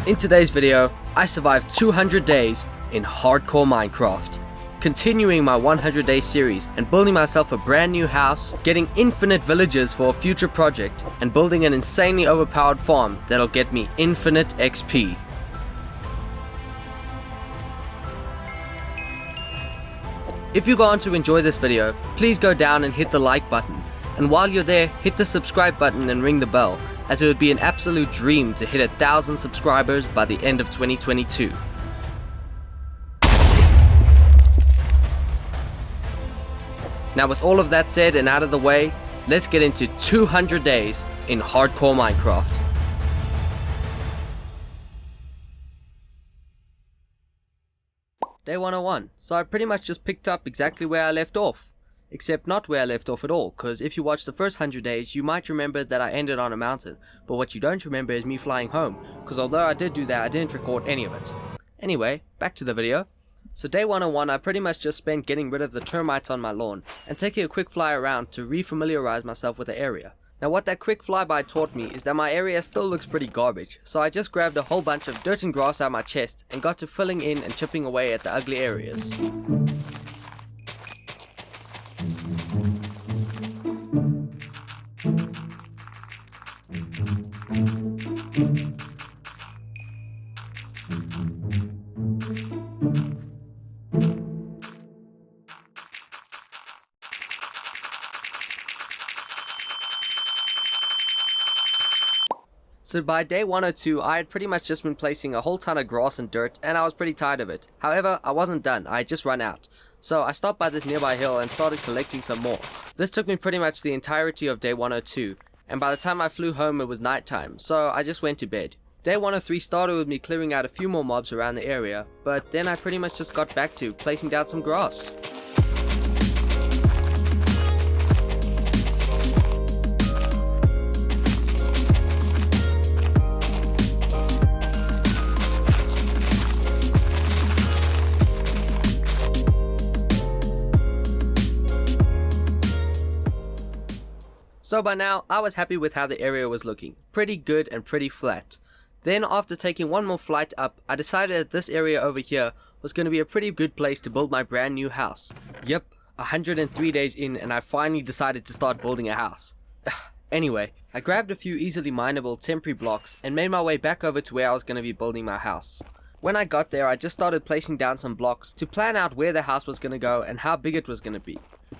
In today's video, I survived 200 days in hardcore Minecraft, continuing my 100 day series and building myself a brand new house, getting infinite villagers for a future project, and building an insanely overpowered farm that'll get me infinite XP. If you're going to enjoy this video, please go down and hit the like button, and while you're there, hit the subscribe button and ring the bell, as it would be an absolute dream to hit 1,000 subscribers by the end of 2022. Now with all of that said and out of the way, let's get into 200 days in hardcore Minecraft. Day 101, so I pretty much just picked up exactly where I left off. Except not where I left off at all, because if you watch the first 100 days, you might remember that I ended on a mountain, but what you don't remember is me flying home, because although I did do that, I didn't record any of it. Anyway, back to the video. So day 101, I pretty much just spent getting rid of the termites on my lawn, and taking a quick fly around to re-familiarize myself with the area. Now what that quick flyby taught me is that my area still looks pretty garbage, so I just grabbed a whole bunch of dirt and grass out of my chest, and got to filling in and chipping away at the ugly areas. So by day 102, I had pretty much just been placing a whole ton of grass and dirt, and I was pretty tired of it. However, I wasn't done, I had just run out. So I stopped by this nearby hill and started collecting some more. This took me pretty much the entirety of day 102, and by the time I flew home it was nighttime, so I just went to bed. Day 103 started with me clearing out a few more mobs around the area, but then I pretty much just got back to placing down some grass. So by now, I was happy with how the area was looking, pretty good and pretty flat. Then after taking one more flight up, I decided that this area over here was going to be a pretty good place to build my brand new house. Yep, 103 days in and I finally decided to start building a house. Anyway, I grabbed a few easily mineable temporary blocks and made my way back over to where I was going to be building my house. When I got there, I just started placing down some blocks to plan out where the house was going to go and how big it was going to be.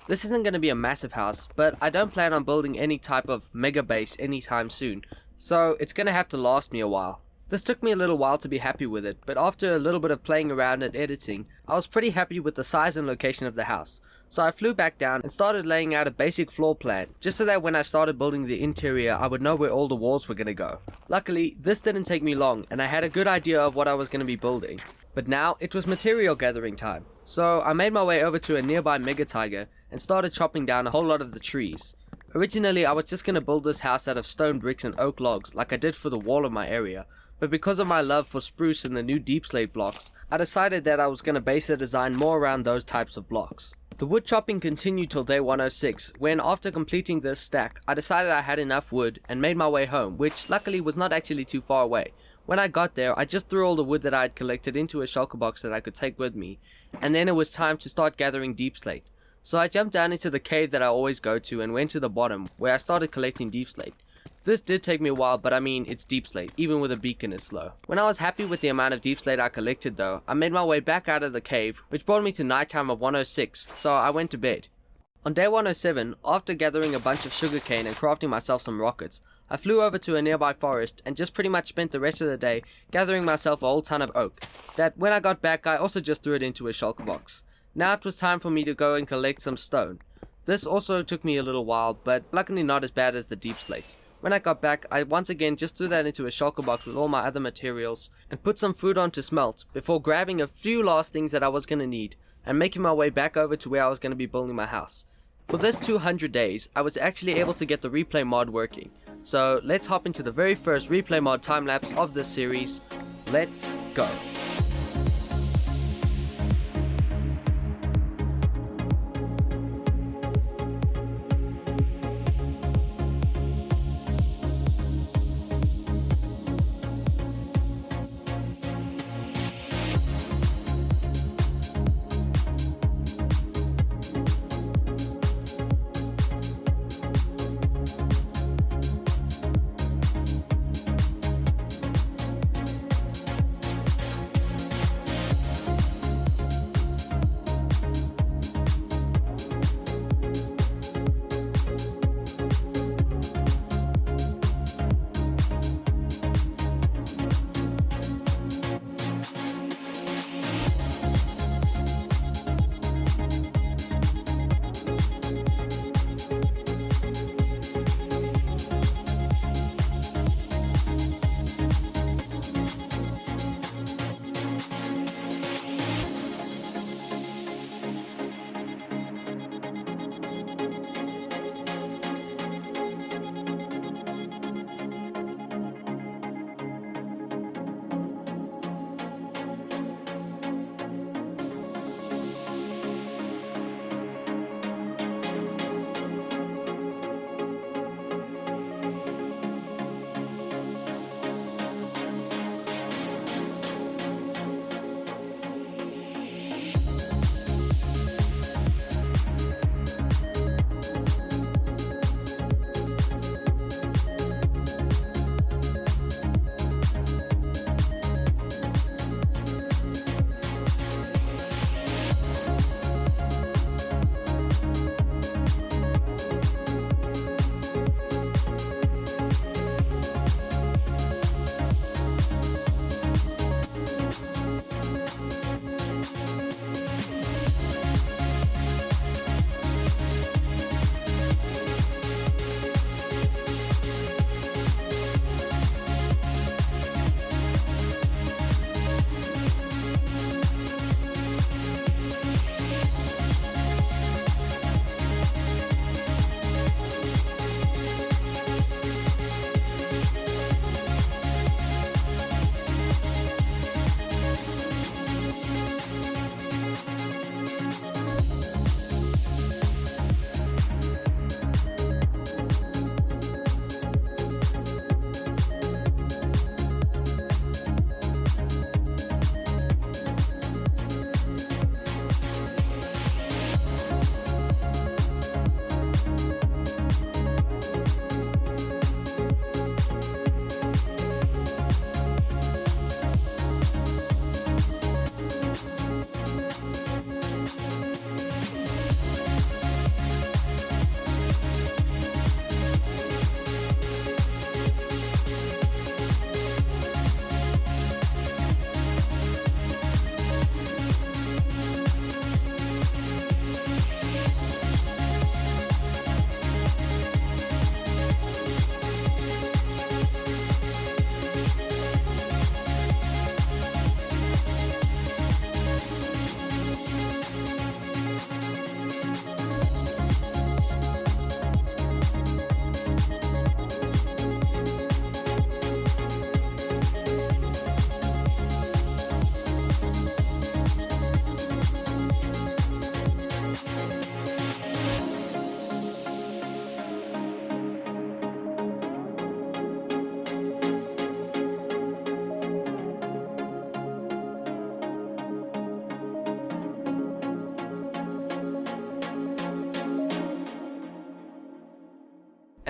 This isn't going to be a massive house, but I don't plan on building any type of mega base anytime soon, so it's going to have to last me a while. This took me a little while to be happy with it, but after a little bit of playing around and editing, I was pretty happy with the size and location of the house. So I flew back down and started laying out a basic floor plan, just so that when I started building the interior I would know where all the walls were going to go. Luckily, this didn't take me long and I had a good idea of what I was going to be building. But now it was material gathering time, so I made my way over to a nearby mega tiger and started chopping down a whole lot of the trees. Originally I was just going to build this house out of stone bricks and oak logs like I did for the wall of my area, but because of my love for spruce and the new deep slate blocks, I decided that I was going to base the design more around those types of blocks. The wood chopping continued till day 106, when after completing this stack, I decided I had enough wood and made my way home, which luckily was not actually too far away. When I got there, I just threw all the wood that I had collected into a shulker box that I could take with me, and then it was time to start gathering deep slate. So I jumped down into the cave that I always go to and went to the bottom, where I started collecting deep slate. This did take me a while, but I mean, it's deep slate, even with a beacon it's slow. When I was happy with the amount of deep slate I collected though, I made my way back out of the cave, which brought me to nighttime of 106, so I went to bed. On day 107, after gathering a bunch of sugarcane and crafting myself some rockets, I flew over to a nearby forest and just pretty much spent the rest of the day gathering myself a whole ton of oak, that when I got back I also just threw it into a shulker box. Now it was time for me to go and collect some stone. This also took me a little while, but luckily not as bad as the deep slate. When I got back, I once again just threw that into a shulker box with all my other materials and put some food on to smelt before grabbing a few last things that I was going to need and making my way back over to where I was going to be building my house. For this 200 days, I was actually able to get the replay mod working. So let's hop into the very first replay mod time lapse of this series. Let's go.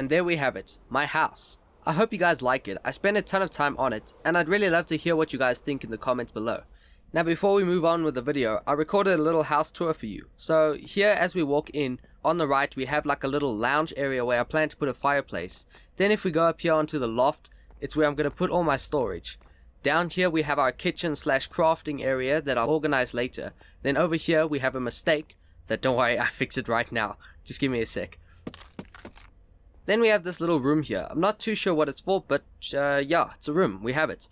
and there we have it, my house. I hope you guys like it. I spent a ton of time on it, and I'd really love to hear what you guys think in the comments below. Now before we move on with the video, I recorded a little house tour for you. So here as we walk in, on the right we have like a little lounge area where I plan to put a fireplace. Then if we go up here onto the loft, it's where I'm going to put all my storage. Down here we have our kitchen / crafting area that I'll organize later. Then over here we have a mistake that, don't worry, I fix it right now. Just give me a sec. Then we have this little room here. I'm not too sure what it's for, but yeah, it's a room. We have it.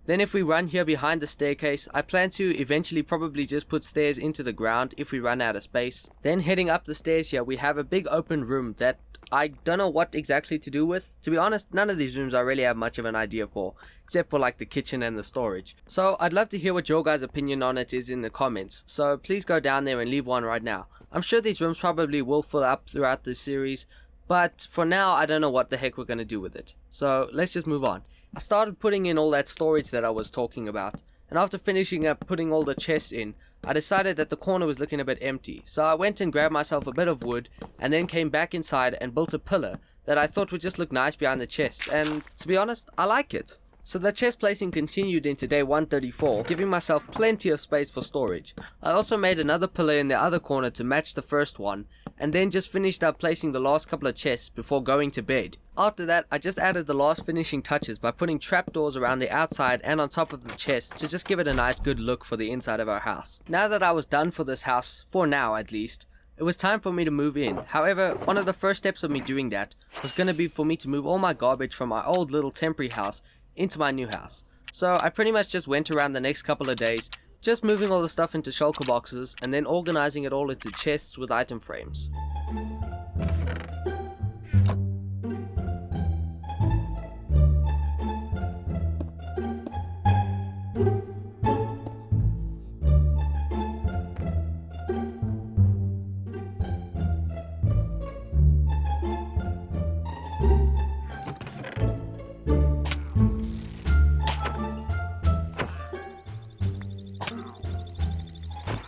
Then if we run here behind the staircase, I plan to eventually probably just put stairs into the ground if we run out of space. Then heading up the stairs here, we have a big open room that I don't know what exactly to do with. To be honest, none of these rooms I really have much of an idea for, except for like the kitchen and the storage. So I'd love to hear what your guys' opinion on it is in the comments, so please go down there and leave one right now. I'm sure these rooms probably will fill up throughout this series, but for now I don't know what the heck we're going to do with it. So let's just move on. I started putting in all that storage that I was talking about, and after finishing up putting all the chests in, I decided that the corner was looking a bit empty, so I went and grabbed myself a bit of wood and then came back inside and built a pillar that I thought would just look nice behind the chests, and to be honest, I like it. So the chest placing continued into day 134, giving myself plenty of space for storage. I also made another pillar in the other corner to match the first one, and then just finished up placing the last couple of chests before going to bed. After that, I just added the last finishing touches by putting trapdoors around the outside and on top of the chest to just give it a nice good look for the inside of our house. Now that I was done for this house, for now at least, it was time for me to move in. However, one of the first steps of me doing that was going to be for me to move all my garbage from my old little temporary house into my new house. So I pretty much just went around the next couple of days just moving all the stuff into shulker boxes and then organizing it all into chests with item frames.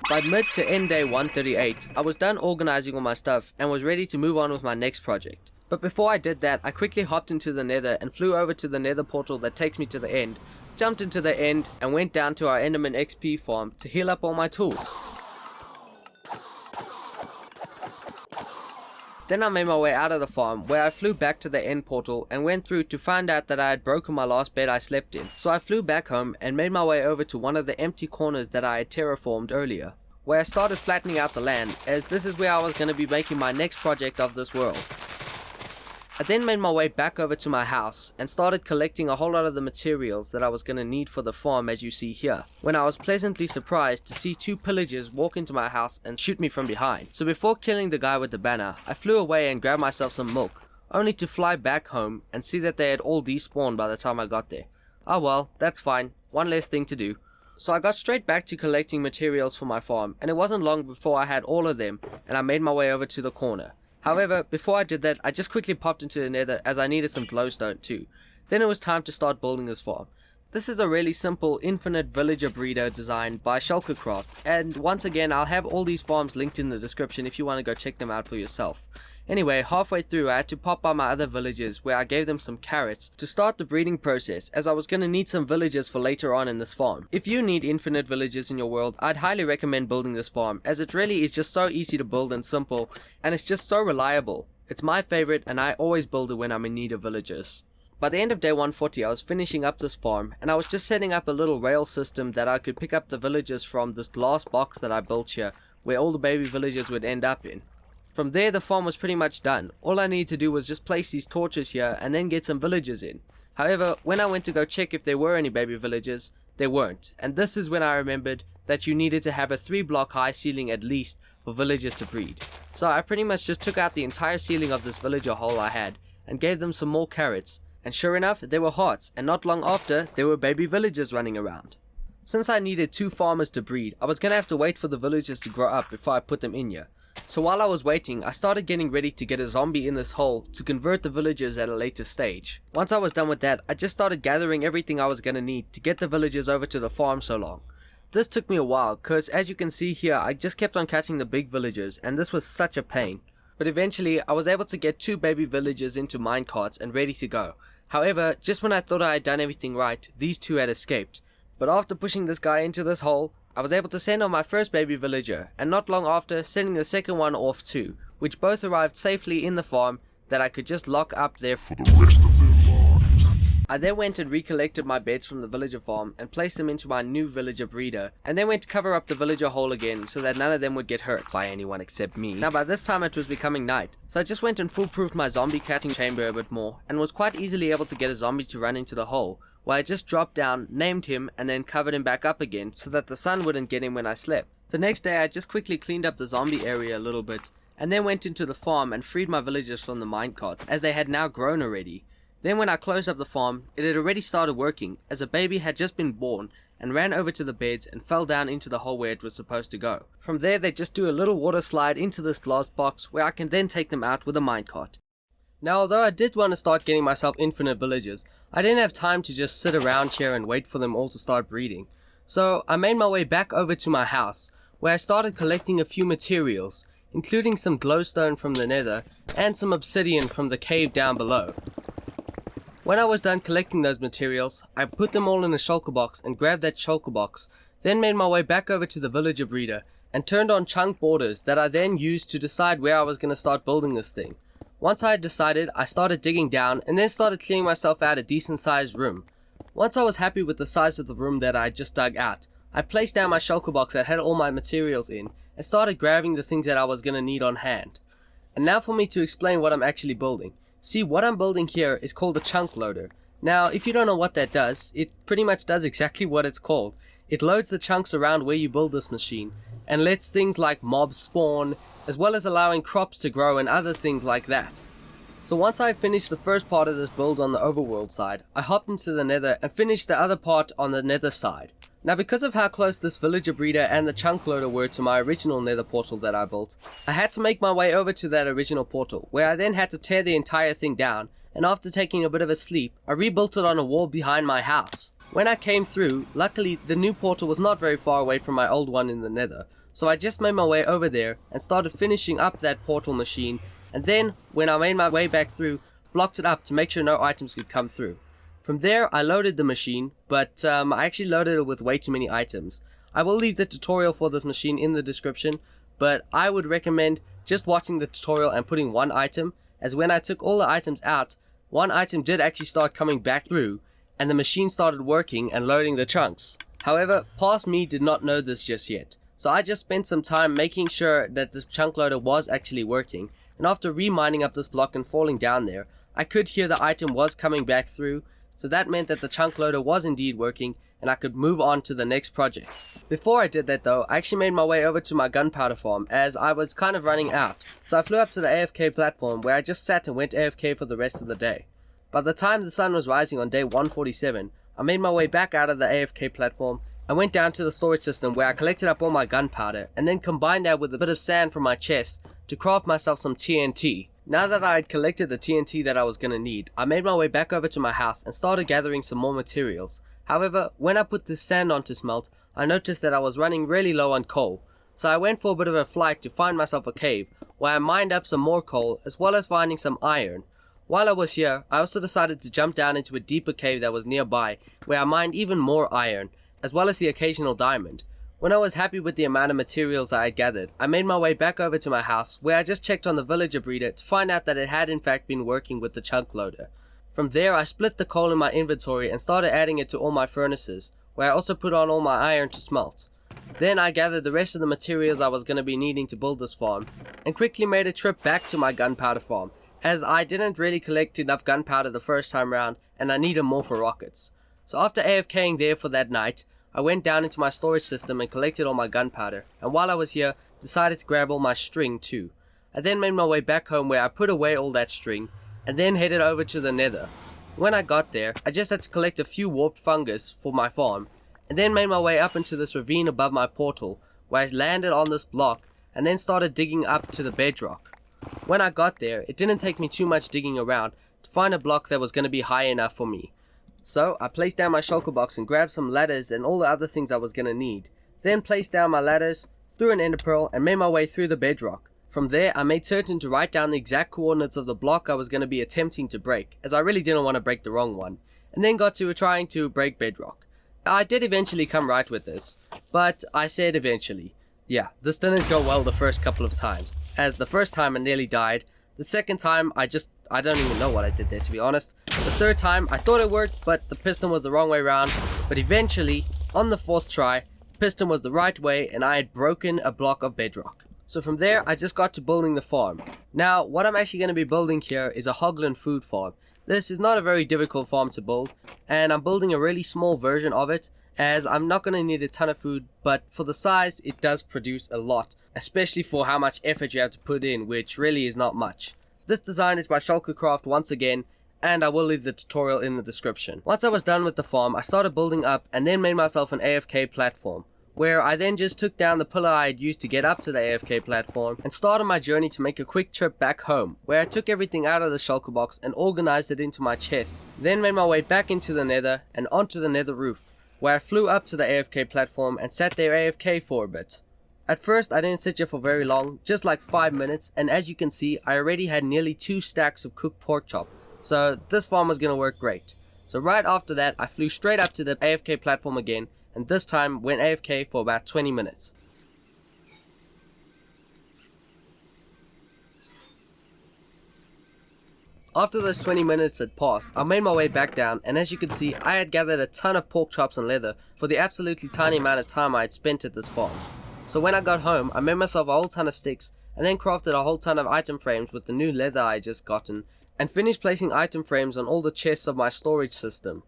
By mid to end day 138, I was done organizing all my stuff and was ready to move on with my next project. But before I did that, I quickly hopped into the nether and flew over to the nether portal that takes me to the end, jumped into the end and went down to our Enderman XP farm to heal up all my tools. Then I made my way out of the farm, where I flew back to the end portal and went through to find out that I had broken my last bed I slept in. So I flew back home and made my way over to one of the empty corners that I had terraformed earlier, where I started flattening out the land, as this is where I was going to be making my next project of this world. I then made my way back over to my house and started collecting a whole lot of the materials that I was going to need for the farm, as you see here, when I was pleasantly surprised to see two pillagers walk into my house and shoot me from behind. So before killing the guy with the banner, I flew away and grabbed myself some milk, only to fly back home and see that they had all despawned by the time I got there. Oh well, that's fine, one less thing to do. So I got straight back to collecting materials for my farm, and it wasn't long before I had all of them and I made my way over to the corner. However, before I did that, I just quickly popped into the nether as I needed some glowstone too. Then it was time to start building this farm. This is a really simple infinite villager breeder design by Shulkercraft, and once again I'll have all these farms linked in the description if you want to go check them out for yourself. Anyway, halfway through I had to pop by my other villagers where I gave them some carrots to start the breeding process, as I was going to need some villagers for later on in this farm. If you need infinite villagers in your world, I'd highly recommend building this farm, as it really is just so easy to build and simple, and it's just so reliable. It's my favorite and I always build it when I'm in need of villagers. By the end of day 140 I was finishing up this farm, and I was just setting up a little rail system that I could pick up the villagers from this glass box that I built here, where all the baby villagers would end up in. From there the farm was pretty much done. All I needed to do was just place these torches here and then get some villagers in. However, when I went to go check if there were any baby villagers, there weren't, and this is when I remembered that you needed to have a 3-block high ceiling at least for villagers to breed. So I pretty much just took out the entire ceiling of this villager hole I had and gave them some more carrots, and sure enough there were hearts, and not long after there were baby villagers running around. Since I needed 2 farmers to breed, I was gonna have to wait for the villagers to grow up before I put them in here. So while I was waiting, I started getting ready to get a zombie in this hole to convert the villagers at a later stage. Once I was done with that, I just started gathering everything I was gonna need to get the villagers over to the farm so long. This took me a while, cause as you can see here, I just kept on catching the big villagers, and this was such a pain. but eventually I was able to get 2 baby villagers into minecarts and ready to go. However, just when I thought I had done everything right, these 2 had escaped. But after pushing this guy into this hole, I was able to send on my first baby villager, and not long after sending the second one off too, which both arrived safely in the farm that I could just lock up there for the rest of their lives. I then went and recollected my beds from the villager farm and placed them into my new villager breeder, and then went to cover up the villager hole again so that none of them would get hurt by anyone except me. Now by this time it was becoming night, so I just went and foolproofed my zombie catching chamber a bit more, and was quite easily able to get a zombie to run into the hole, where I just dropped down, named him, and then covered him back up again so that the sun wouldn't get him when I slept. The next day I just quickly cleaned up the zombie area a little bit, and then went into the farm and freed my villagers from the minecarts, as they had now grown already. Then when I closed up the farm, it had already started working, as a baby had just been born, and ran over to the beds and fell down into the hole where it was supposed to go. From there they just do a little water slide into this glass box, where I can then take them out with a minecart. Now although I did want to start getting myself infinite villagers, I didn't have time to just sit around here and wait for them all to start breeding. So I made my way back over to my house, where I started collecting a few materials, including some glowstone from the nether, and some obsidian from the cave down below. When I was done collecting those materials, I put them all in a shulker box and grabbed that shulker box, then made my way back over to the villager breeder, and turned on chunk borders that I then used to decide where I was going to start building this thing. Once I had decided, I started digging down, and then started clearing myself out a decent sized room. Once I was happy with the size of the room that I had just dug out, I placed down my shulker box that had all my materials in, and started grabbing the things that I was going to need on hand. And now for me to explain what I'm actually building. See, what I'm building here is called a chunk loader. Now, if you don't know what that does, it pretty much does exactly what it's called. It loads the chunks around where you build this machine, and lets things like mobs spawn, as well as allowing crops to grow and other things like that. So once I finished the first part of this build on the overworld side, I hopped into the nether and finished the other part on the nether side. Now because of how close this villager breeder and the chunk loader were to my original nether portal that I built, I had to make my way over to that original portal, where I then had to tear the entire thing down, and after taking a bit of a sleep, I rebuilt it on a wall behind my house. When I came through, luckily the new portal was not very far away from my old one in the nether, so I just made my way over there and started finishing up that portal machine, and then when I made my way back through, blocked it up to make sure no items could come through. From there I loaded the machine, but I actually loaded it with way too many items. I will leave the tutorial for this machine in the description, but I would recommend just watching the tutorial and putting one item, as when I took all the items out, one item did actually start coming back through, and the machine started working and loading the chunks. However, past me did not know this just yet, so I just spent some time making sure that this chunk loader was actually working, and after remining up this block and falling down there, I could hear the item was coming back through, so that meant that the chunk loader was indeed working, and I could move on to the next project. Before I did that though, I actually made my way over to my gunpowder farm, as I was kind of running out, so I flew up to the AFK platform, where I just sat and went AFK for the rest of the day. By the time the sun was rising on day 147, I made my way back out of the AFK platform, and went down to the storage system where I collected up all my gunpowder, and then combined that with a bit of sand from my chest to craft myself some TNT. Now that I had collected the TNT that I was going to need, I made my way back over to my house and started gathering some more materials. However, when I put this sand on to smelt, I noticed that I was running really low on coal, so I went for a bit of a flight to find myself a cave, where I mined up some more coal as well as finding some iron. While I was here, I also decided to jump down into a deeper cave that was nearby, where I mined even more iron, as well as the occasional diamond. When I was happy with the amount of materials I had gathered, I made my way back over to my house, where I just checked on the villager breeder to find out that it had in fact been working with the chunk loader. From there I split the coal in my inventory and started adding it to all my furnaces, where I also put on all my iron to smelt. Then I gathered the rest of the materials I was going to be needing to build this farm, and quickly made a trip back to my gunpowder farm, as I didn't really collect enough gunpowder the first time round and I needed more for rockets. So after AFKing there for that night, I went down into my storage system and collected all my gunpowder, and while I was here, decided to grab all my string too. I then made my way back home, where I put away all that string, and then headed over to the nether. When I got there, I just had to collect a few warped fungus for my farm, and then made my way up into this ravine above my portal, where I landed on this block, and then started digging up to the bedrock. When I got there, it didn't take me too much digging around to find a block that was going to be high enough for me. So I placed down my shulker box and grabbed some ladders and all the other things I was going to need. Then placed down my ladders, threw an ender pearl, and made my way through the bedrock. From there, I made certain to write down the exact coordinates of the block I was going to be attempting to break, as I really didn't want to break the wrong one, and then got to trying to break bedrock. I did eventually come right with this, but I said eventually. Yeah, this didn't go well the first couple of times, as the first time I nearly died, the second time I don't even know what I did there, to be honest. The third time I thought it worked, but the piston was the wrong way around, but eventually, on the fourth try, the piston was the right way and I had broken a block of bedrock. So from there, I just got to building the farm. Now, what I'm actually going to be building here is a Hoglin food farm. This is not a very difficult farm to build, and I'm building a really small version of it, as I'm not going to need a ton of food, but for the size, it does produce a lot, especially for how much effort you have to put in, which really is not much. This design is by Shulkercraft once again, and I will leave the tutorial in the description. Once I was done with the farm, I started building up and then made myself an AFK platform, where I then just took down the pillar I had used to get up to the AFK platform and started my journey to make a quick trip back home, where I took everything out of the shulker box and organized it into my chests, then made my way back into the nether and onto the nether roof, where I flew up to the AFK platform and sat there AFK for a bit. At first I didn't sit here for very long, just like 5 minutes, and as you can see I already had nearly 2 stacks of cooked pork chop, so this farm was gonna work great. So right after that I flew straight up to the AFK platform again, and this time went AFK for about 20 minutes. After those 20 minutes had passed, I made my way back down, and as you can see I had gathered a ton of pork chops and leather for the absolutely tiny amount of time I had spent at this farm. So when I got home, I made myself a whole ton of sticks and then crafted a whole ton of item frames with the new leather I had just gotten, and finished placing item frames on all the chests of my storage system.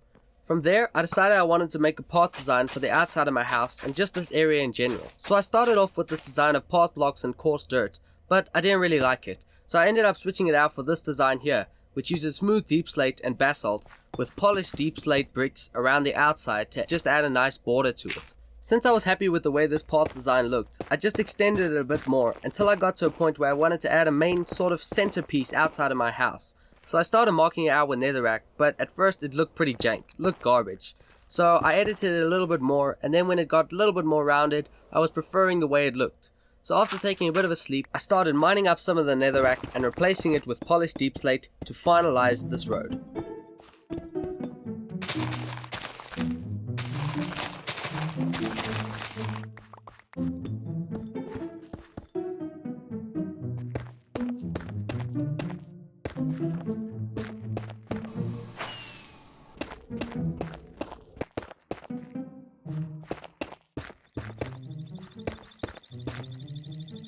From there, I decided I wanted to make a path design for the outside of my house and just this area in general. So I started off with this design of path blocks and coarse dirt, but I didn't really like it. So I ended up switching it out for this design here, which uses smooth deep slate and basalt with polished deep slate bricks around the outside to just add a nice border to it. Since I was happy with the way this path design looked, I just extended it a bit more until I got to a point where I wanted to add a main sort of centerpiece outside of my house. So I started marking it out with netherrack, but at first it looked pretty jank, looked garbage. So I edited it a little bit more, and then when it got a little bit more rounded, I was preferring the way it looked. So after taking a bit of a sleep, I started mining up some of the netherrack and replacing it with polished deep slate to finalize this road.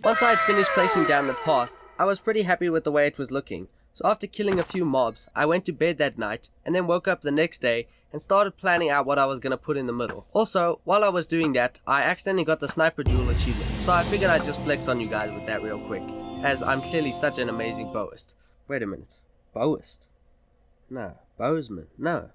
Once I had finished placing down the path, I was pretty happy with the way it was looking. So after killing a few mobs, I went to bed that night and then woke up the next day and started planning out what I was going to put in the middle. Also, while I was doing that, I accidentally got the Sniper Jewel achievement, so I figured I'd just flex on you guys with that real quick, as I'm clearly such an amazing bowist. Wait a minute. Bowist? No. Bowsman? No.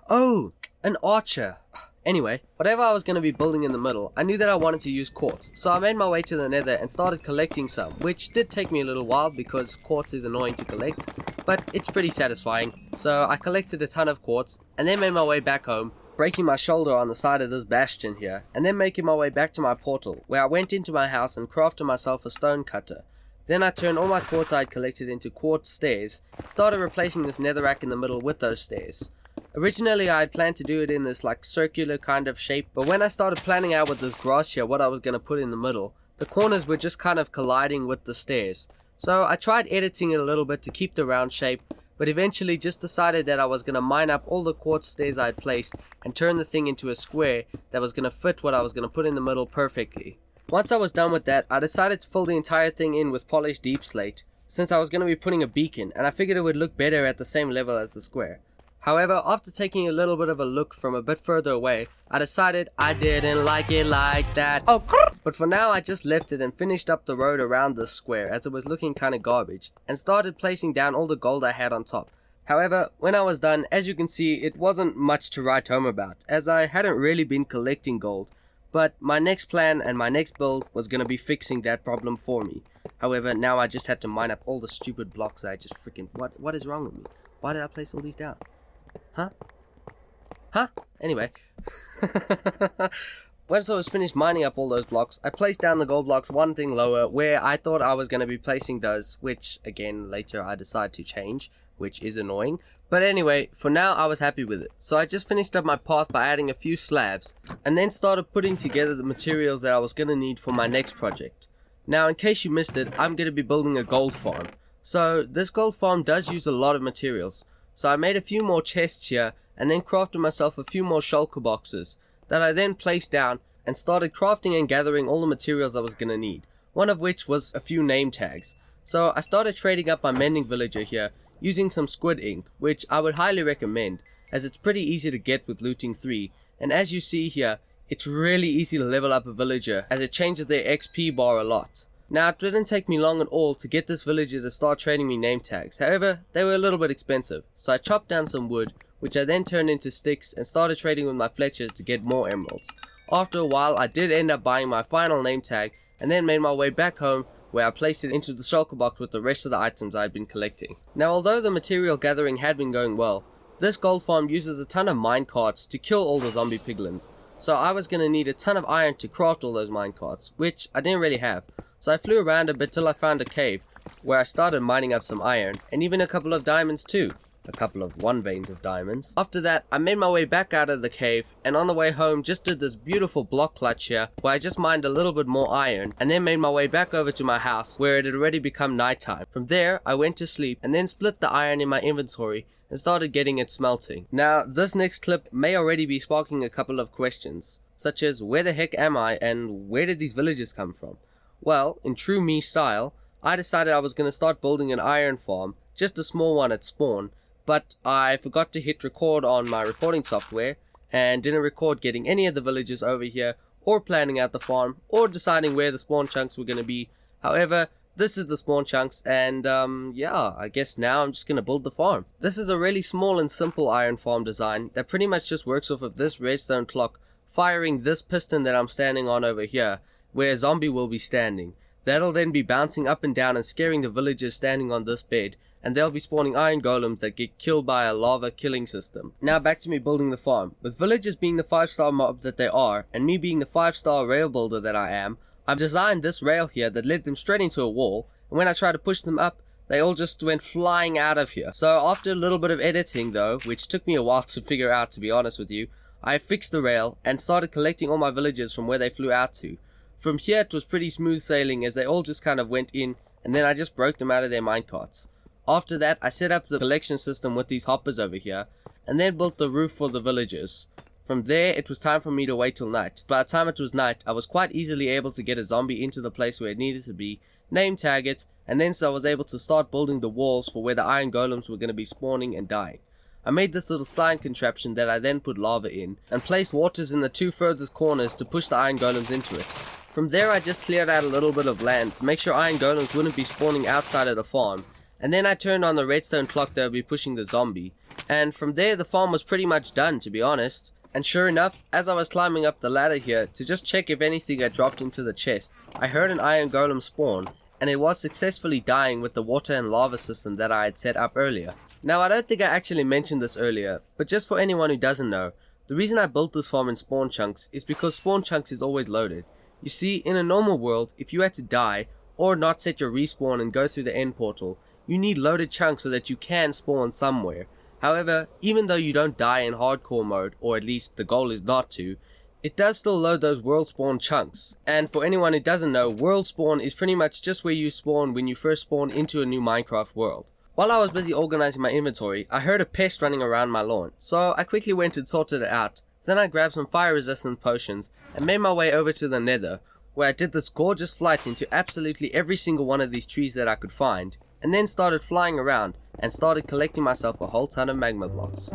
Oh! An archer! Anyway, whatever I was going to be building in the middle, I knew that I wanted to use quartz, so I made my way to the nether and started collecting some, which did take me a little while because quartz is annoying to collect, but it's pretty satisfying. So I collected a ton of quartz, and then made my way back home, breaking my shoulder on the side of this bastion here, and then making my way back to my portal, where I went into my house and crafted myself a stone cutter. Then I turned all my quartz I had collected into quartz stairs, started replacing this netherrack in the middle with those stairs. Originally I had planned to do it in this like circular kind of shape, but when I started planning out with this grass here what I was going to put in the middle, the corners were just kind of colliding with the stairs. So I tried editing it a little bit to keep the round shape, but eventually just decided that I was going to mine up all the quartz stairs I had placed and turn the thing into a square that was going to fit what I was going to put in the middle perfectly. Once I was done with that, I decided to fill the entire thing in with polished deep slate, since I was going to be putting a beacon, and I figured it would look better at the same level as the square. However, after taking a little bit of a look from a bit further away, I decided I didn't like it like that. Oh, but for now I just left it and finished up the road around this square as it was looking kinda garbage, and started placing down all the gold I had on top. However, when I was done, as you can see, it wasn't much to write home about, as I hadn't really been collecting gold, but my next plan and my next build was gonna be fixing that problem for me. However, now I just had to mine up all the stupid blocks I just freaking... What is wrong with me? Why did I place all these down? Huh? Anyway. Once I was finished mining up all those blocks, I placed down the gold blocks one thing lower where I thought I was going to be placing those, which again later I decided to change, which is annoying. But anyway, for now I was happy with it. So I just finished up my path by adding a few slabs, and then started putting together the materials that I was going to need for my next project. Now in case you missed it, I'm going to be building a gold farm. So this gold farm does use a lot of materials. So I made a few more chests here, and then crafted myself a few more shulker boxes that I then placed down and started crafting and gathering all the materials I was going to need, one of which was a few name tags. So I started trading up my mending villager here using some squid ink, which I would highly recommend as it's pretty easy to get with looting 3, and as you see here, it's really easy to level up a villager as it changes their XP bar a lot. Now it didn't take me long at all to get this villager to start trading me name tags, however they were a little bit expensive, so I chopped down some wood, which I then turned into sticks and started trading with my fletchers to get more emeralds. After a while I did end up buying my final name tag and then made my way back home, where I placed it into the shulker box with the rest of the items I had been collecting. Now although the material gathering had been going well, this gold farm uses a ton of minecarts to kill all the zombie piglins, so I was going to need a ton of iron to craft all those minecarts, which I didn't really have. So I flew around a bit till I found a cave, where I started mining up some iron, and even a couple of diamonds too. A couple of 1 veins of diamonds. After that, I made my way back out of the cave, and on the way home just did this beautiful block clutch here, where I just mined a little bit more iron, and then made my way back over to my house, where it had already become nighttime. From there, I went to sleep, and then split the iron in my inventory, and started getting it smelting. Now, this next clip may already be sparking a couple of questions, such as where the heck am I, and where did these villagers come from? Well, in true me style, I decided I was going to start building an iron farm, just a small one at spawn, but I forgot to hit record on my recording software and didn't record getting any of the villagers over here, or planning out the farm, or deciding where the spawn chunks were going to be. However, this is the spawn chunks, and yeah, I guess now I'm just going to build the farm. This is a really small and simple iron farm design that pretty much just works off of this redstone clock firing this piston that I'm standing on over here, where a zombie will be standing. That'll then be bouncing up and down and scaring the villagers standing on this bed, and they'll be spawning iron golems that get killed by a lava killing system. Now back to me building the farm. With villagers being the 5-star mob that they are, and me being the 5-star rail builder that I am, I've designed this rail here that led them straight into a wall, and when I tried to push them up, they all just went flying out of here. So after a little bit of editing though, which took me a while to figure out to be honest with you, I fixed the rail and started collecting all my villagers from where they flew out to. From here it was pretty smooth sailing as they all just kind of went in, and then I just broke them out of their minecarts. After that, I set up the collection system with these hoppers over here, and then built the roof for the villagers. From there, it was time for me to wait till night. By the time it was night, I was quite easily able to get a zombie into the place where it needed to be, name tag it, and then so I was able to start building the walls for where the iron golems were going to be spawning and dying. I made this little sign contraption that I then put lava in, and placed waters in the 2 furthest corners to push the iron golems into it. From there, I just cleared out a little bit of land to make sure iron golems wouldn't be spawning outside of the farm. And then I turned on the redstone clock that would be pushing the zombie. And from there the farm was pretty much done, to be honest. And sure enough, as I was climbing up the ladder here to just check if anything had dropped into the chest, I heard an iron golem spawn, and it was successfully dying with the water and lava system that I had set up earlier. Now I don't think I actually mentioned this earlier, but just for anyone who doesn't know, the reason I built this farm in spawn chunks is because spawn chunks is always loaded. You see, in a normal world, if you had to die, or not set your respawn and go through the end portal, you need loaded chunks so that you can spawn somewhere. However, even though you don't die in hardcore mode, or at least the goal is not to, it does still load those world spawn chunks. And for anyone who doesn't know, world spawn is pretty much just where you spawn when you first spawn into a new Minecraft world. While I was busy organizing my inventory, I heard a pest running around my lawn, so I quickly went and sorted it out. Then I grabbed some fire resistant potions and made my way over to the nether, where I did this gorgeous flight into absolutely every single one of these trees that I could find, and then started flying around and started collecting myself a whole ton of magma blocks.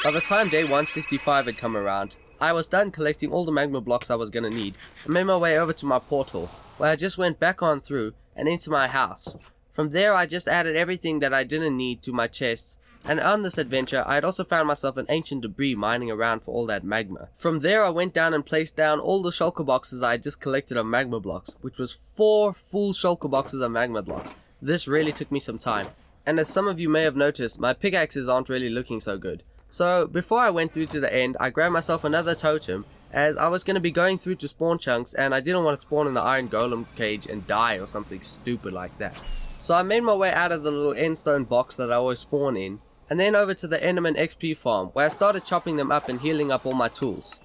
By the time day 165 had come around, I was done collecting all the magma blocks I was gonna need and made my way over to my portal, where I just went back on through and into my house. From there I just added everything that I didn't need to my chests And on this adventure, I had also found myself an ancient debris mining around for all that magma. From there, I went down and placed down all the shulker boxes I had just collected of magma blocks, which was 4 full shulker boxes of magma blocks. This really took me some time. And as some of you may have noticed, my pickaxes aren't really looking so good. So before I went through to the end, I grabbed myself another totem, as I was going to be going through to spawn chunks and I didn't want to spawn in the iron golem cage and die or something stupid like that. So I made my way out of the little endstone box that I always spawn in, and then over to the Enderman XP farm, where I started chopping them up and healing up all my tools.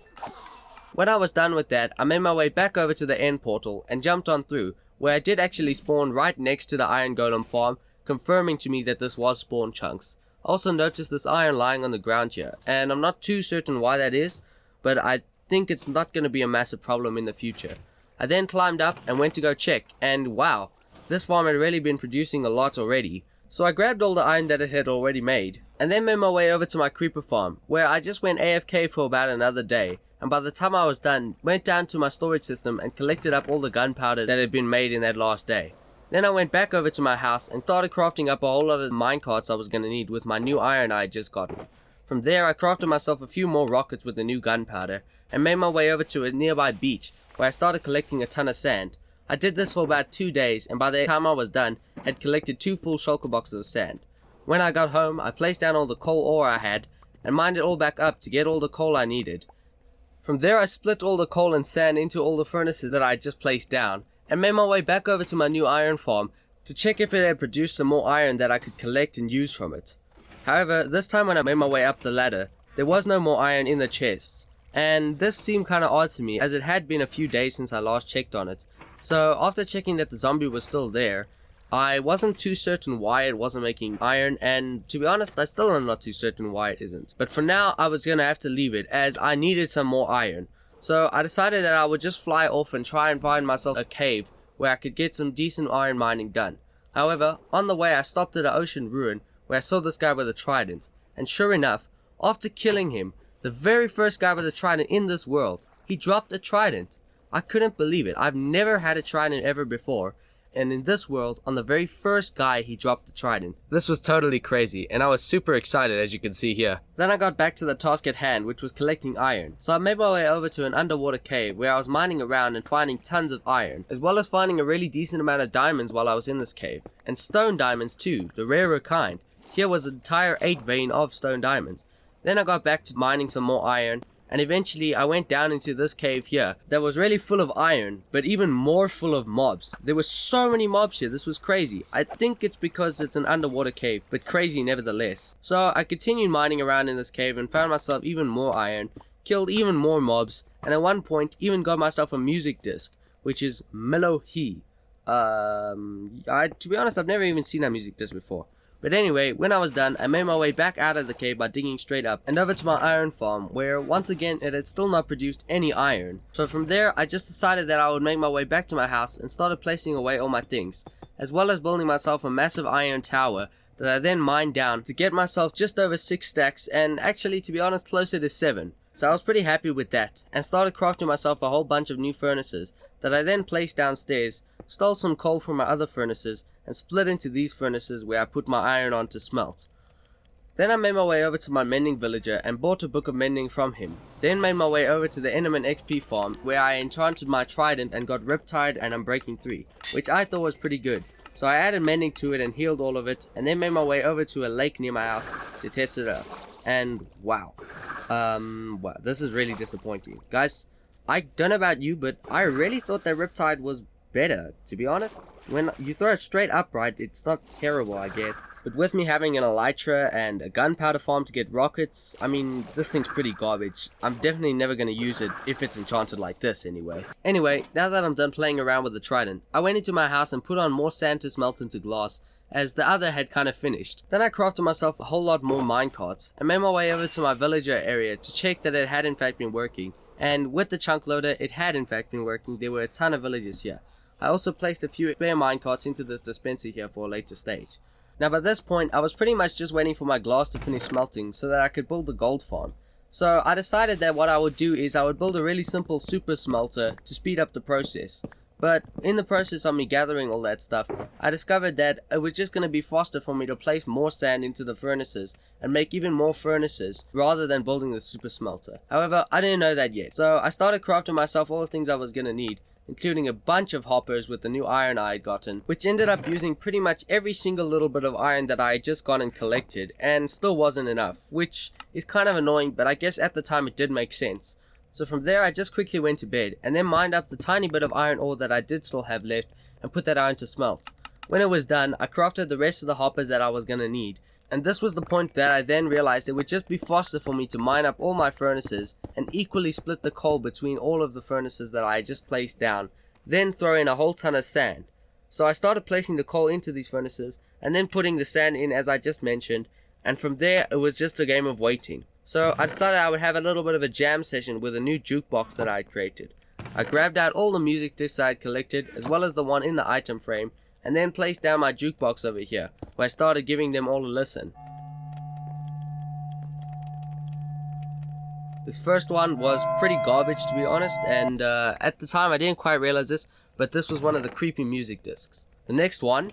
When I was done with that, I made my way back over to the end portal and jumped on through, where I did actually spawn right next to the iron golem farm, confirming to me that this was spawn chunks. I also noticed this iron lying on the ground here, and I'm not too certain why that is, but I think it's not going to be a massive problem in the future. I then climbed up and went to go check, and wow, this farm had really been producing a lot already. So I grabbed all the iron that it had already made, and then made my way over to my creeper farm, where I just went AFK for about another day, and by the time I was done, went down to my storage system and collected up all the gunpowder that had been made in that last day. Then I went back over to my house and started crafting up a whole lot of minecarts I was going to need with my new iron I had just gotten. From there I crafted myself a few more rockets with the new gunpowder, and made my way over to a nearby beach, where I started collecting a ton of sand. I did this for about 2 days, and by the time I was done, had collected 2 full shulker boxes of sand. When I got home, I placed down all the coal ore I had, and mined it all back up to get all the coal I needed. From there I split all the coal and sand into all the furnaces that I had just placed down, and made my way back over to my new iron farm to check if it had produced some more iron that I could collect and use from it. However, this time when I made my way up the ladder, there was no more iron in the chests, and this seemed kinda odd to me as it had been a few days since I last checked on it. So after checking that the zombie was still there, I wasn't too certain why it wasn't making iron, and to be honest, I still am not too certain why it isn't. But for now, I was gonna have to leave it as I needed some more iron. So I decided that I would just fly off and try and find myself a cave where I could get some decent iron mining done. However, on the way I stopped at an ocean ruin where I saw this guy with a trident, and sure enough, after killing him, the very first guy with a trident in this world, he dropped a trident. I couldn't believe it. I've never had a trident ever before, and in this world, on the very first guy, he dropped the trident. This was totally crazy, and I was super excited, as you can see here. Then I got back to the task at hand, which was collecting iron. So I made my way over to an underwater cave where I was mining around and finding tons of iron, as well as finding a really decent amount of diamonds while I was in this cave. And stone diamonds too, the rarer kind. Here was an entire 8 vein of stone diamonds. Then I got back to mining some more iron, and eventually I went down into this cave here that was really full of iron, but even more full of mobs. There were so many mobs here, this was crazy. I think it's because it's an underwater cave, but crazy nevertheless. So I continued mining around in this cave and found myself even more iron, killed even more mobs, and at one point even got myself a music disc, which is Melohi. To be honest, I've never even seen that music disc before. But anyway, when I was done, I made my way back out of the cave by digging straight up and over to my iron farm, where once again it had still not produced any iron. So from there, I just decided that I would make my way back to my house and started placing away all my things, as well as building myself a massive iron tower that I then mined down to get myself just over 6 stacks, and actually, to be honest, closer to 7. So I was pretty happy with that, and started crafting myself a whole bunch of new furnaces that I then placed downstairs, stole some coal from my other furnaces, and split into these furnaces where I put my iron on to smelt. Then I made my way over to my mending villager and bought a book of mending from him. Then made my way over to the Enderman XP farm where I enchanted my trident and got Riptide and Unbreaking 3, which I thought was pretty good. So I added mending to it and healed all of it, and then made my way over to a lake near my house to test it out. And wow. Wow, this is really disappointing. Guys, I don't know about you, but I really thought that Riptide was better, to be honest. When you throw it straight upright, it's not terrible, I guess. But with me having an elytra and a gunpowder farm to get rockets, I mean, this thing's pretty garbage. I'm definitely never going to use it if it's enchanted like this anyway. Anyway, now that I'm done playing around with the trident, I went into my house and put on more sand to smelt into glass, as the other had kind of finished. Then I crafted myself a whole lot more minecarts, and made my way over to my villager area to check that it had in fact been working. And with the chunk loader, it had in fact been working. There were a ton of villagers here. I also placed a few spare minecarts into this dispenser here for a later stage. Now by this point, I was pretty much just waiting for my glass to finish smelting so that I could build the gold farm. So I decided that what I would do is I would build a really simple super smelter to speed up the process. But in the process of me gathering all that stuff, I discovered that it was just going to be faster for me to place more sand into the furnaces and make even more furnaces rather than building the super smelter. However, I didn't know that yet, so I started crafting myself all the things I was going to need, including a bunch of hoppers with the new iron I had gotten, which ended up using pretty much every single little bit of iron that I had just gone and collected, and still wasn't enough, which is kind of annoying, but I guess at the time it did make sense. So from there I just quickly went to bed, and then mined up the tiny bit of iron ore that I did still have left, and put that iron to smelt. When it was done, I crafted the rest of the hoppers that I was gonna need, and this was the point that I then realized it would just be faster for me to mine up all my furnaces, and equally split the coal between all of the furnaces that I had just placed down, then throw in a whole ton of sand. So I started placing the coal into these furnaces, and then putting the sand in as I just mentioned, and from there it was just a game of waiting. So I decided I would have a little bit of a jam session with a new jukebox that I had created. I grabbed out all the music discs I had collected, as well as the one in the item frame, and then placed down my jukebox over here, where I started giving them all a listen. This first one was pretty garbage, to be honest, and at the time I didn't quite realize this, but this was one of the creepy music discs. The next one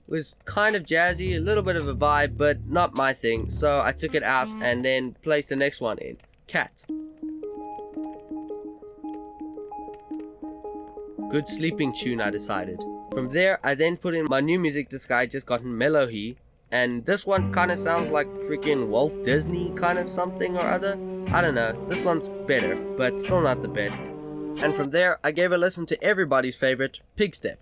was kind of jazzy, a little bit of a vibe, but not my thing, so I took it out and then placed the next one in. Cat. Good sleeping tune, I decided. From there, I then put in my new music disc I just gotten, Melohy, and this one kind of sounds like freaking Walt Disney kind of something or other. I don't know, this one's better, but still not the best. And from there, I gave a listen to everybody's favorite, Pigstep.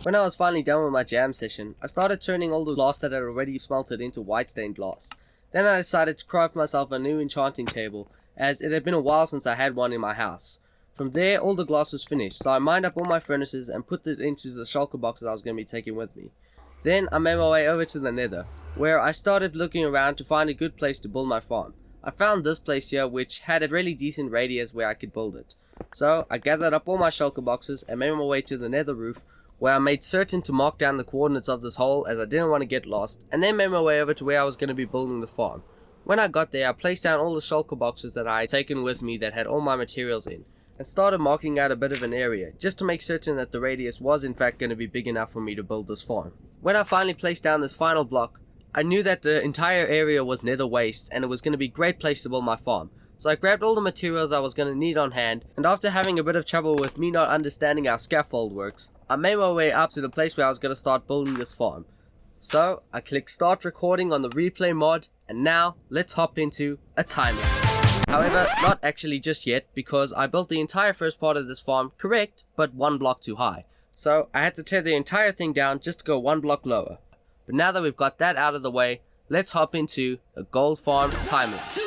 When I was finally done with my jam session, I started turning all the glass that I had already smelted into white stained glass. Then I decided to craft myself a new enchanting table, as it had been a while since I had one in my house. From there, all the glass was finished, so I mined up all my furnaces and put it into the shulker box that I was going to be taking with me. Then I made my way over to the Nether, where I started looking around to find a good place to build my farm. I found this place here, which had a really decent radius where I could build it. So I gathered up all my shulker boxes and made my way to the Nether roof, where I made certain to mark down the coordinates of this hole as I didn't want to get lost, and then made my way over to where I was going to be building the farm. When I got there, I placed down all the shulker boxes that I had taken with me that had all my materials in, and started marking out a bit of an area, just to make certain that the radius was in fact going to be big enough for me to build this farm. When I finally placed down this final block, I knew that the entire area was nether waste, and it was going to be a great place to build my farm. So I grabbed all the materials I was going to need on hand, and after having a bit of trouble with me not understanding how scaffold works, I made my way up to the place where I was going to start building this farm. So I clicked start recording on the replay mod, and now let's hop into a time lapse. However, not actually just yet, because I built the entire first part of this farm correct, but one block too high. So I had to tear the entire thing down just to go one block lower. But now that we've got that out of the way, let's hop into a gold farm time lapse.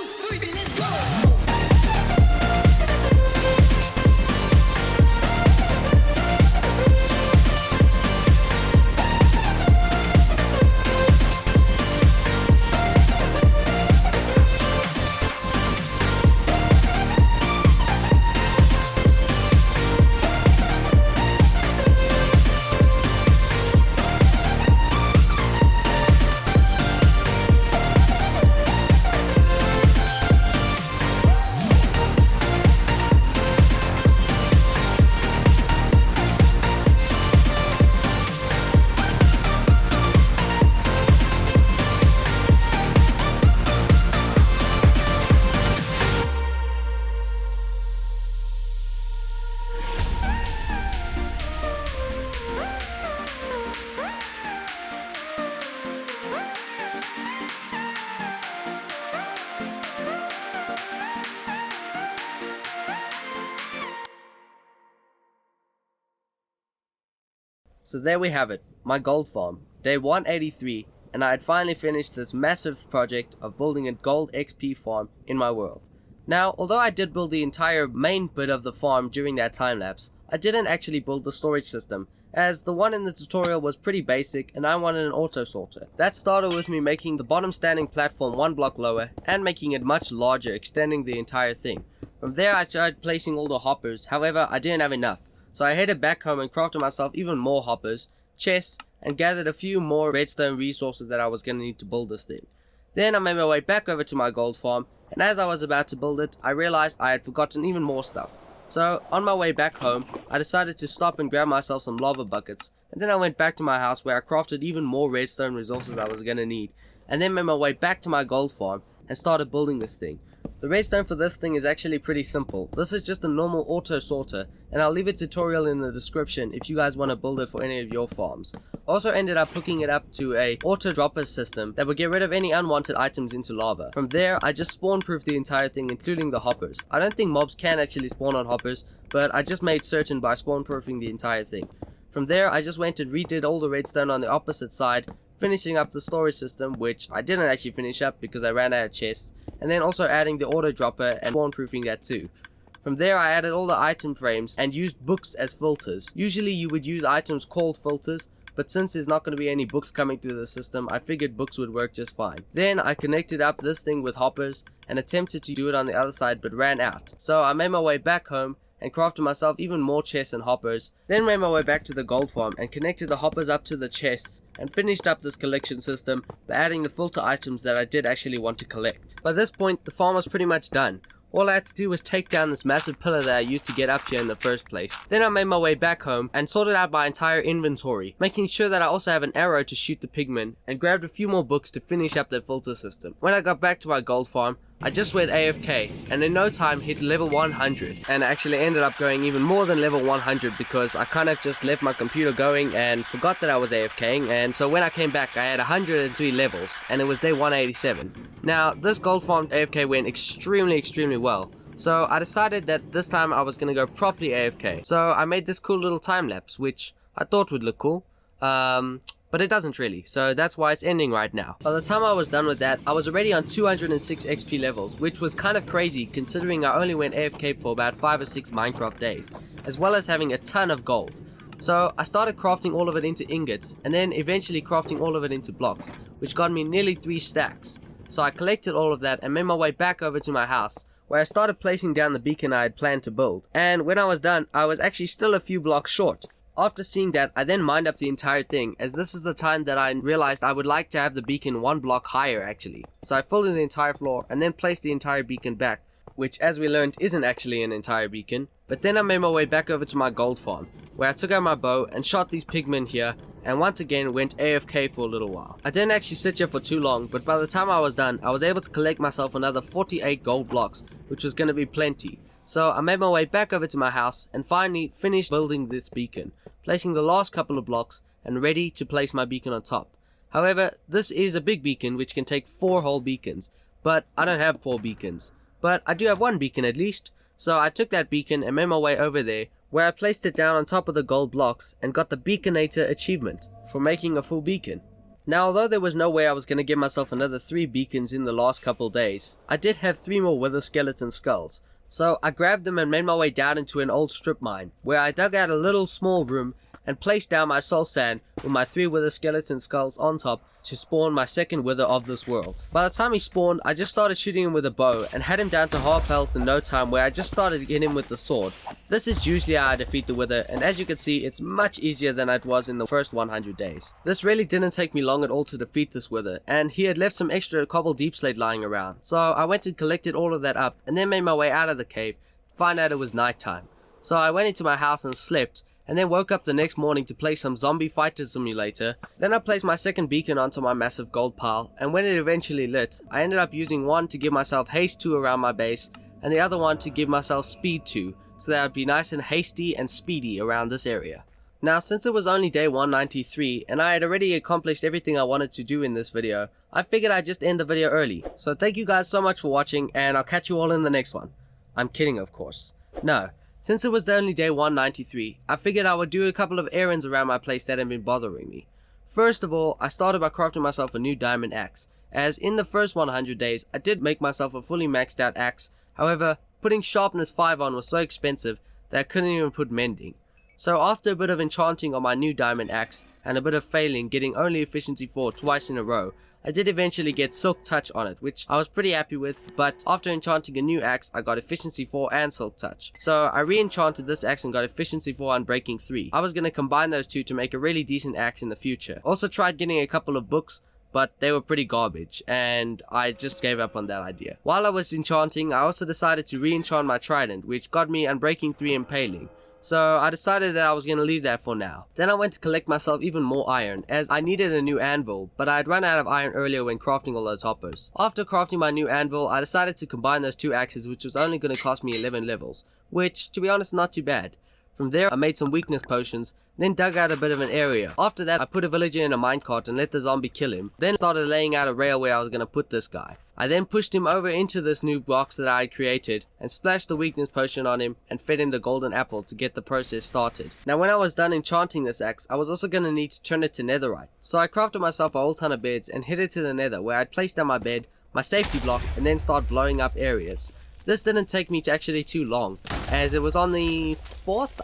So there we have it, my gold farm, day 183, and I had finally finished this massive project of building a gold XP farm in my world. Now, although I did build the entire main bit of the farm during that time lapse, I didn't actually build the storage system, as the one in the tutorial was pretty basic and I wanted an auto sorter. That started with me making the bottom standing platform one block lower and making it much larger, extending the entire thing. From there I tried placing all the hoppers, however I didn't have enough. So I headed back home and crafted myself even more hoppers, chests, and gathered a few more redstone resources that I was going to need to build this thing. Then I made my way back over to my gold farm, and as I was about to build it, I realized I had forgotten even more stuff. So on my way back home, I decided to stop and grab myself some lava buckets, and then I went back to my house where I crafted even more redstone resources I was going to need, and then made my way back to my gold farm and started building this thing. The redstone for this thing is actually pretty simple. This is just a normal auto sorter, and I'll leave a tutorial in the description if you guys want to build it for any of your farms. Also ended up hooking it up to a auto dropper system that would get rid of any unwanted items into lava. From there, I just spawn proofed the entire thing, including the hoppers. I don't think mobs can actually spawn on hoppers, but I just made certain by spawn proofing the entire thing. From there, I just went and redid all the redstone on the opposite side, finishing up the storage system, which I didn't actually finish up because I ran out of chests, and then also adding the auto dropper and spawn proofing that too. From there, I added all the item frames and used books as filters. Usually you would use items called filters, but since there's not going to be any books coming through the system, I figured books would work just fine. Then I connected up this thing with hoppers and attempted to do it on the other side, but ran out. So I made my way back home and crafted myself even more chests and hoppers. Then made my way back to the gold farm and connected the hoppers up to the chests and finished up this collection system by adding the filter items that I did actually want to collect. By this point, the farm was pretty much done. All I had to do was take down this massive pillar that I used to get up here in the first place. Then I made my way back home and sorted out my entire inventory, making sure that I also have an arrow to shoot the pigmen, and grabbed a few more books to finish up that filter system. When I got back to my gold farm, I just went AFK and in no time hit level 100, and I actually ended up going even more than level 100 because I kind of just left my computer going and forgot that I was AFKing, and so when I came back I had 103 levels and it was day 187. Now this gold farm AFK went extremely well, so I decided that this time I was going to go properly AFK. So I made this cool little time lapse which I thought would look cool. But it doesn't really, so that's why it's ending right now. By the time I was done with that, I was already on 206 XP levels, which was kind of crazy considering I only went AFK for about 5 or 6 Minecraft days, as well as having a ton of gold. So I started crafting all of it into ingots, and then eventually crafting all of it into blocks, which got me nearly 3 stacks. So I collected all of that and made my way back over to my house, where I started placing down the beacon I had planned to build. And when I was done, I was actually still a few blocks short. After seeing that, I then mined up the entire thing, as this is the time that I realized I would like to have the beacon 1 block higher actually. So I filled in the entire floor and then placed the entire beacon back, which as we learned isn't actually an entire beacon. But then I made my way back over to my gold farm, where I took out my bow and shot these pigmen here, and once again went AFK for a little while. I didn't actually sit here for too long, but by the time I was done, I was able to collect myself another 48 gold blocks, which was going to be plenty. So I made my way back over to my house and finally finished building this beacon, placing the last couple of blocks and ready to place my beacon on top. However, this is a big beacon which can take 4 whole beacons, but I don't have 4 beacons. But I do have 1 beacon at least, so I took that beacon and made my way over there, where I placed it down on top of the gold blocks and got the Beaconator achievement for making a full beacon. Now although there was no way I was going to give myself another 3 beacons in the last couple days, I did have 3 more wither skeleton skulls. So I grabbed them and made my way down into an old strip mine, where I dug out a little small room and placed down my soul sand with my 3 wither skeleton skulls on top to spawn my second wither of this world. By the time he spawned, I just started shooting him with a bow and had him down to half health in no time, where I just started hitting him with the sword. This is usually how I defeat the wither, and as you can see, it's much easier than it was in the first 100 days. This really didn't take me long at all to defeat this wither, and he had left some extra cobble deep slate lying around. So I went and collected all of that up and then made my way out of the cave to find out it was nighttime. So I went into my house and slept, and then woke up the next morning to play some Zombie Fighter Simulator. Then I placed my second beacon onto my massive gold pile, and when it eventually lit, I ended up using one to give myself haste 2 around my base, and the other one to give myself speed 2, so that I'd be nice and hasty and speedy around this area. Now since it was only day 193, and I had already accomplished everything I wanted to do in this video, I figured I'd just end the video early. So thank you guys so much for watching, and I'll catch you all in the next one. I'm kidding, of course. No. Since it was only day 193, I figured I would do a couple of errands around my place that had been bothering me. First of all, I started by crafting myself a new diamond axe, as in the first 100 days I did make myself a fully maxed out axe. However, putting sharpness 5 on was so expensive that I couldn't even put mending. So after a bit of enchanting on my new diamond axe and a bit of failing getting only efficiency 4 twice in a row, I did eventually get Silk Touch on it, which I was pretty happy with, but after enchanting a new axe, I got efficiency 4 and Silk Touch. So I re-enchanted this axe and got efficiency 4 and breaking 3. I was going to combine those two to make a really decent axe in the future. Also tried getting a couple of books, but they were pretty garbage, and I just gave up on that idea. While I was enchanting, I also decided to re-enchant my trident, which got me Unbreaking 3 Impaling. So I decided that I was going to leave that for now. Then I went to collect myself even more iron, as I needed a new anvil, but I had run out of iron earlier when crafting all those hoppers. After crafting my new anvil, I decided to combine those two axes, which was only going to cost me 11 levels, which, to be honest, not too bad. From there, I made some weakness potions, then dug out a bit of an area. After that, I put a villager in a minecart and let the zombie kill him, then started laying out a rail where I was going to put this guy. I then pushed him over into this new box that I had created and splashed the weakness potion on him and fed him the golden apple to get the process started. Now when I was done enchanting this axe, I was also going to need to turn it to netherite. So I crafted myself a whole ton of beds and headed to the nether, where I'd placed down my bed, my safety block, and then start blowing up areas. This didn't take me actually too long, as it was on the fourth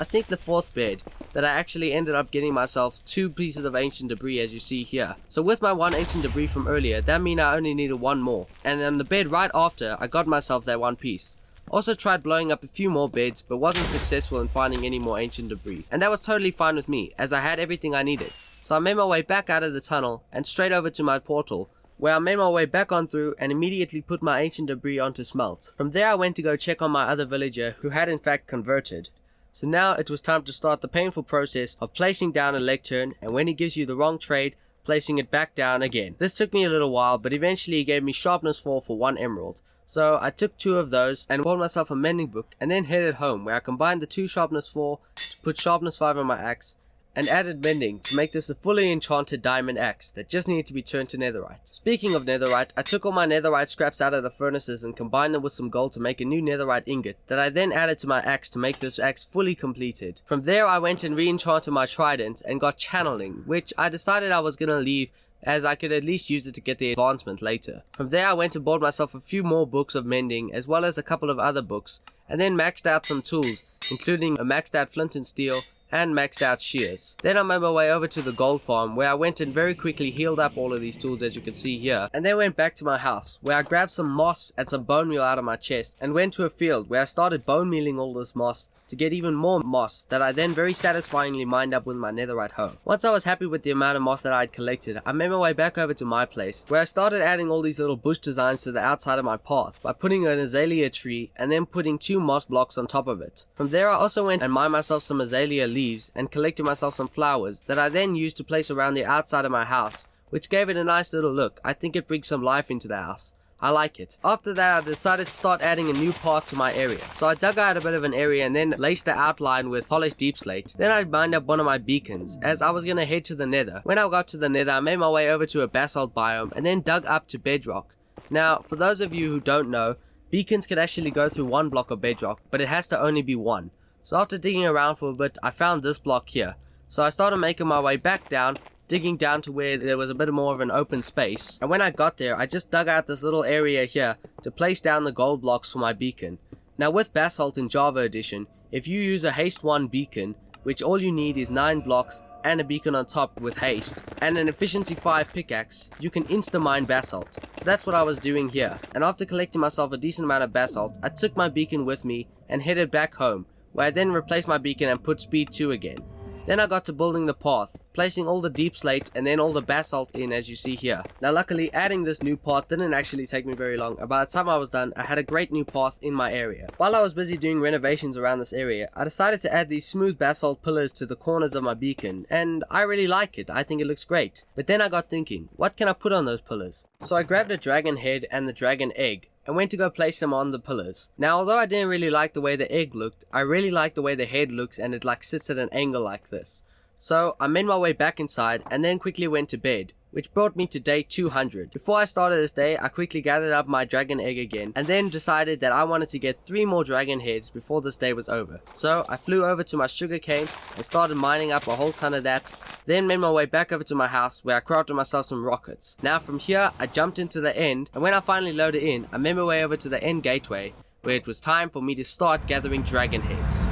bed that I actually ended up getting myself 2 pieces of ancient debris, as you see here. So with my 1 ancient debris from earlier, that meant I only needed 1 more, and on the bed right after, I got myself that 1 piece. Also tried blowing up a few more beds, but wasn't successful in finding any more ancient debris, and that was totally fine with me, as I had everything I needed. So I made my way back out of the tunnel and straight over to my portal, where I made my way back on through and immediately put my ancient debris onto smelt. From there I went to go check on my other villager, who had in fact converted. So now it was time to start the painful process of placing down a lectern, and when he gives you the wrong trade, placing it back down again. This took me a little while, but eventually he gave me sharpness 4 for 1 emerald. So I took 2 of those and bought myself a mending book, and then headed home, where I combined the 2 sharpness 4 to put sharpness 5 on my axe, and added mending to make this a fully enchanted diamond axe that just needed to be turned to netherite. Speaking of netherite, I took all my netherite scraps out of the furnaces and combined them with some gold to make a new netherite ingot that I then added to my axe to make this axe fully completed. From there I went and re-enchanted my trident and got channeling, which I decided I was gonna leave, as I could at least use it to get the advancement later. From there I went and bought myself a few more books of mending, as well as a couple of other books, and then maxed out some tools, including a maxed out flint and steel, and maxed out shears. Then I made my way over to the gold farm, where I went and very quickly healed up all of these tools, as you can see here, and then went back to my house, where I grabbed some moss and some bone meal out of my chest and went to a field where I started bone mealing all this moss to get even more moss that I then very satisfyingly mined up with my netherite hoe. Once I was happy with the amount of moss that I had collected, I made my way back over to my place, where I started adding all these little bush designs to the outside of my path by putting an azalea tree and then putting 2 moss blocks on top of it. From there I also went and mined myself some azalea leaves and collected myself some flowers that I then used to place around the outside of my house, which gave it a nice little look. I think it brings some life into the house. I like it. After that I decided to start adding a new path to my area. So I dug out a bit of an area and then laced the outline with polished deep slate. Then I mined up one of my beacons, as I was going to head to the nether. When I got to the nether I made my way over to a basalt biome and then dug up to bedrock. Now for those of you who don't know, beacons can actually go through 1 block of bedrock, but it has to only be 1. So after digging around for a bit, I found this block here. So I started making my way back down, digging down to where there was a bit more of an open space. And when I got there, I just dug out this little area here to place down the gold blocks for my beacon. Now with Basalt in Java Edition, if you use a haste 1 beacon, which all you need is 9 blocks and a beacon on top with haste, and an efficiency 5 pickaxe, you can insta-mine basalt. So that's what I was doing here. And after collecting myself a decent amount of basalt, I took my beacon with me and headed back home, where I then replaced my beacon and put speed 2 again. Then I got to building the path, placing all the deep slate and then all the basalt in, as you see here. Now luckily adding this new path didn't actually take me very long, and by the time I was done I had a great new path in my area. While I was busy doing renovations around this area, I decided to add these smooth basalt pillars to the corners of my beacon, and I really like it. I think it looks great. But then I got thinking, what can I put on those pillars? So I grabbed a dragon head and the dragon egg and went to go place them on the pillars. Now although I didn't really like the way the egg looked, I really like the way the head looks, and it like sits at an angle like this. So I made my way back inside and then quickly went to bed, which brought me to day 200. Before I started this day, I quickly gathered up my dragon egg again and then decided that I wanted to get 3 more dragon heads before this day was over. So I flew over to my sugarcane and started mining up a whole ton of that, then made my way back over to my house where I crafted myself some rockets. Now from here I jumped into the end, and when I finally loaded in, I made my way over to the end gateway where it was time for me to start gathering dragon heads.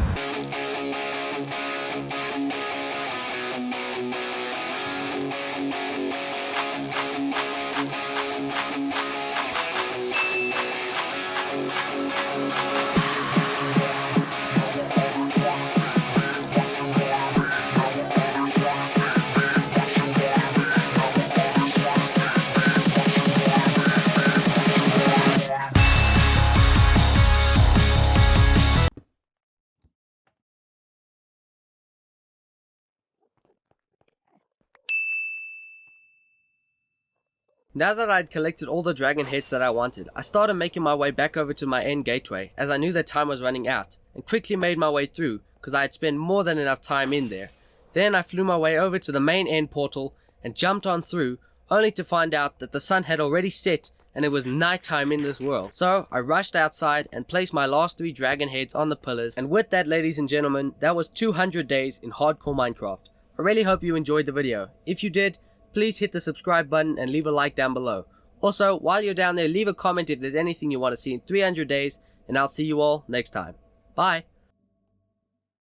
Now that I'd collected all the dragon heads that I wanted, I started making my way back over to my end gateway as I knew that time was running out, and quickly made my way through because I had spent more than enough time in there. Then I flew my way over to the main end portal and jumped on through, only to find out that the sun had already set and it was nighttime in this world. So I rushed outside and placed my last 3 dragon heads on the pillars, and with that, ladies and gentlemen, that was 200 days in hardcore Minecraft. I really hope you enjoyed the video. If you did, please hit the subscribe button and leave a like down below. Also, while you're down there, leave a comment if there's anything you want to see in 300 days, and I'll see you all next time. Bye!